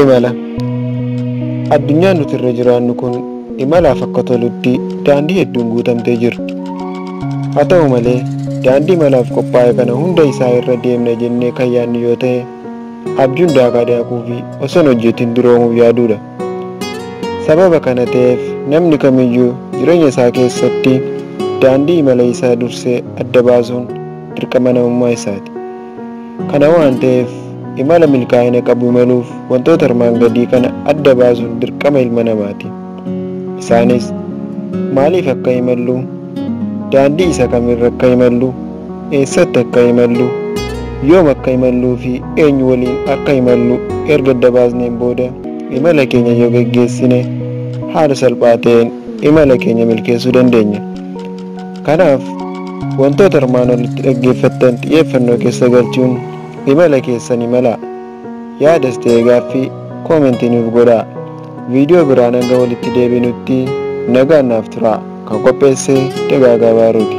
Imala addunyaan nuti irra jiraannu kun imalaaf akka tolutti daandii hedduun guutamtee jiru. Haa ta'u malee daandii imalaaf qophaa'e kana hunda isaa irra deemna jennee kan yaadnu yoo ta'e abjuun daakaa daakuu fi osoo hojjetiin duroomuuf yaaduudha. Sababa kana ta'eef namni kamiyyuu jireenya isaa keessatti daandii imala isaa dursee adda baasuun dirqama namummaa isaati. Kana waan ta'eef imala milkaa'ina qabu imaluuf wantoota armaan gadii kana adda baasuun dirqama ilma namaati. Isaanis maaliif akka imallu, daandii isa kamirra akka imallu, eessatti akka imallu, yoom akka imalluu fi eenyu waliin akka imallu erga adda baasneen booda imala keenya yoo geggeessine haala salphaa ta'een imala keenya milkeessuu dandeenya. Kanaaf wantoota armaan olitti dhaggeeffattan xiyyeeffannoo keessa galchuun imala keessan imalaa. Yaadas ta'ee gaaffii koomentii nuuf godhaa. Viidiyoo biraan hanga walitti deebinutti nagaan naaf turaa. Kan qopheesse Dagaagaa Baaruuti.